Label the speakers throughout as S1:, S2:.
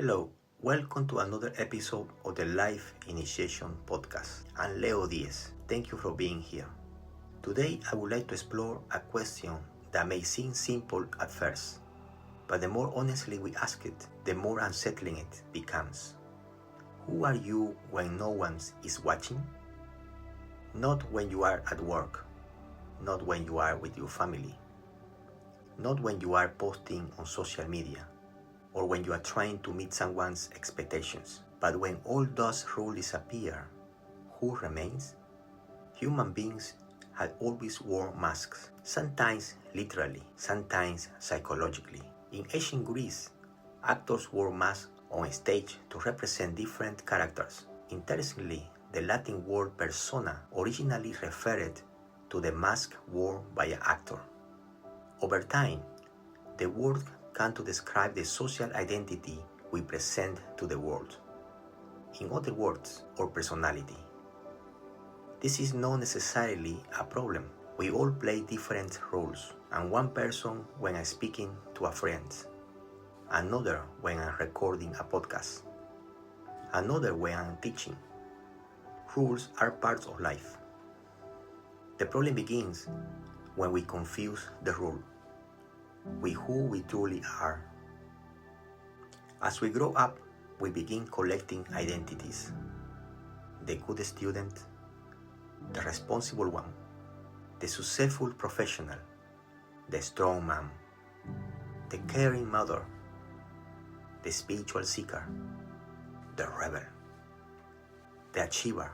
S1: Hello, welcome to another episode of the Life Initiation Podcast. I'm Leo Diaz. Thank you for being here. Today I would like to explore a question that may seem simple at first, but the more honestly we ask it, the more unsettling it becomes. Who are you when no one is watching? Not when you are at work, not when you are with your family, not when you are posting on social media, or when you are trying to meet someone's expectations. But when all those rules disappear, who remains? Human beings had always worn masks, sometimes literally, sometimes psychologically. In ancient Greece, actors wore masks on stage to represent different characters. Interestingly, the Latin word persona originally referred to the mask worn by an actor. Over time, the word came to describe the social identity we present to the world. In other words, our personality. This is not necessarily a problem. We all play different roles, and one person when I'm speaking to a friend, another when I'm recording a podcast, another when I'm teaching. Rules are parts of life. The problem begins when we confuse the rule with who we truly are. As we grow up, we begin collecting identities. The good student, the responsible one, the successful professional, the strong man, the caring mother, the spiritual seeker, the rebel, the achiever.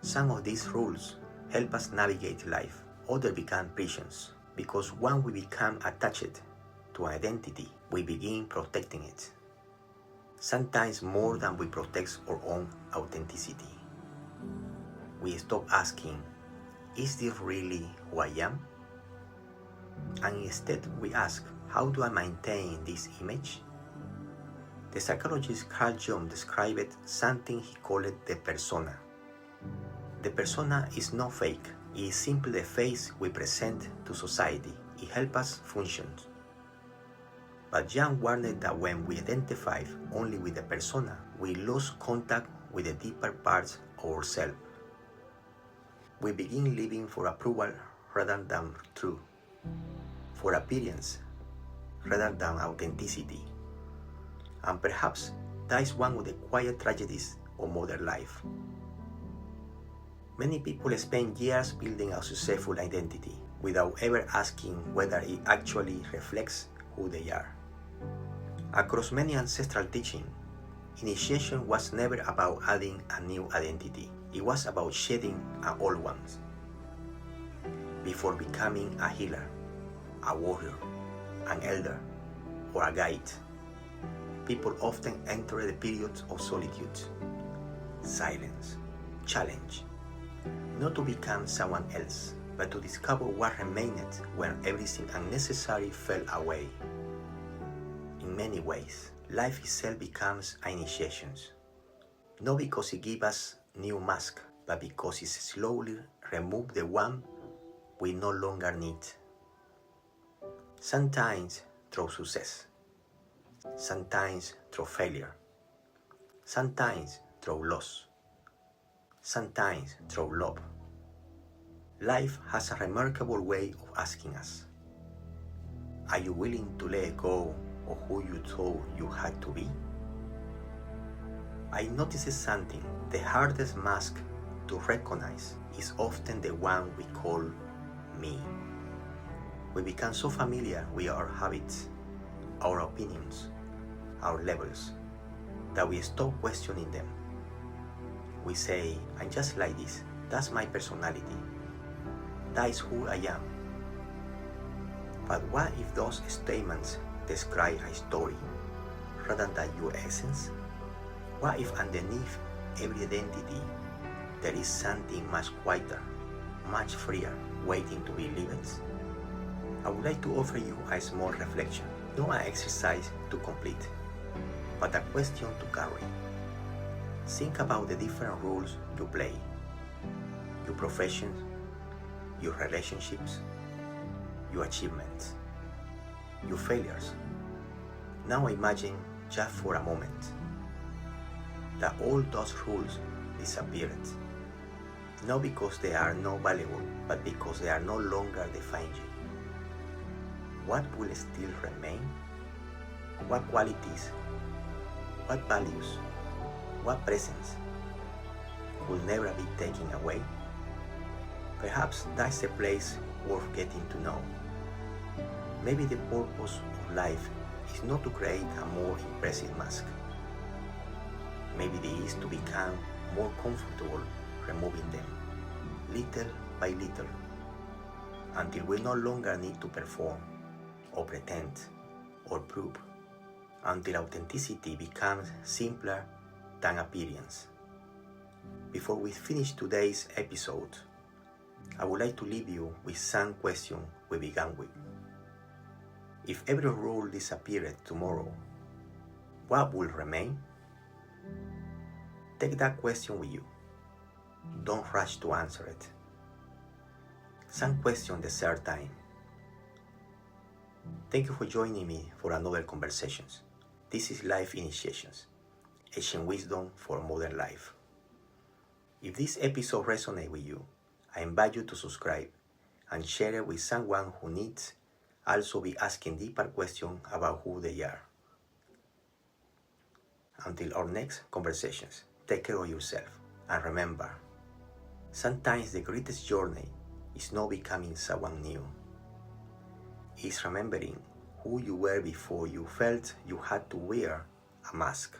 S1: Some of these rules help us navigate life, others become prisons. Because when we become attached to an identity, we begin protecting it. Sometimes more than we protect our own authenticity. We stop asking, is this really who I am? And instead we ask, how do I maintain this image? The psychologist Carl Jung described something he called the persona. The persona is not fake. It is simply the face we present to society. It helps us function. But Jung warned that when we identify only with the persona, we lose contact with the deeper parts of ourselves. We begin living for approval rather than truth, for appearance rather than authenticity. And perhaps that is one of the quiet tragedies of modern life. Many people spend years building a successful identity without ever asking whether it actually reflects who they are. Across many ancestral teachings, initiation was never about adding a new identity. It was about shedding an old one. Before becoming a healer, a warrior, an elder, or a guide, people often enter the periods of solitude, silence, challenge, not to become someone else, but to discover what remained when everything unnecessary fell away. In many ways, life itself becomes an initiation, not because it gives us new mask, but because it slowly removes the one we no longer need. Sometimes through success, sometimes through failure, sometimes through loss, sometimes through love. Life has a remarkable way of asking us, are you willing to let go of who you thought you had to be? I noticed something. The hardest mask to recognize is often the one we call me. We become so familiar with our habits, our opinions, our levels, that we stop questioning them. We say, I'm just like this, that's my personality, that is who I am. But what if those statements describe a story rather than your essence? What if underneath every identity there is something much quieter, much freer, waiting to be lived? I would like to offer you a small reflection, not an exercise to complete, but a question to carry. Think about the different roles you play, your profession, your relationships, your achievements, your failures. Now imagine just for a moment, that all those rules disappeared, not because they are not valuable, but because they are no longer defining you. What will still remain? What qualities, what values, what presence will never be taken away? Perhaps that's a place worth getting to know. Maybe the purpose of life is not to create a more impressive mask. Maybe it is to become more comfortable removing them, little by little, until we no longer need to perform, or pretend, or prove, until authenticity becomes simpler than appearance. Before we finish today's episode, I would like to leave you with some question we began with. If every rule disappeared tomorrow, what will remain? Take that question with you. Don't rush to answer it. Some questions deserve time. Thank you for joining me for another conversations. This is Life Initiations, ancient wisdom for modern life. If this episode resonates with you, I invite you to subscribe and share it with someone who needs also be asking deeper questions about who they are. Until our next conversations, take care of yourself and remember, sometimes the greatest journey is not becoming someone new. It's remembering who you were before you felt you had to wear a mask.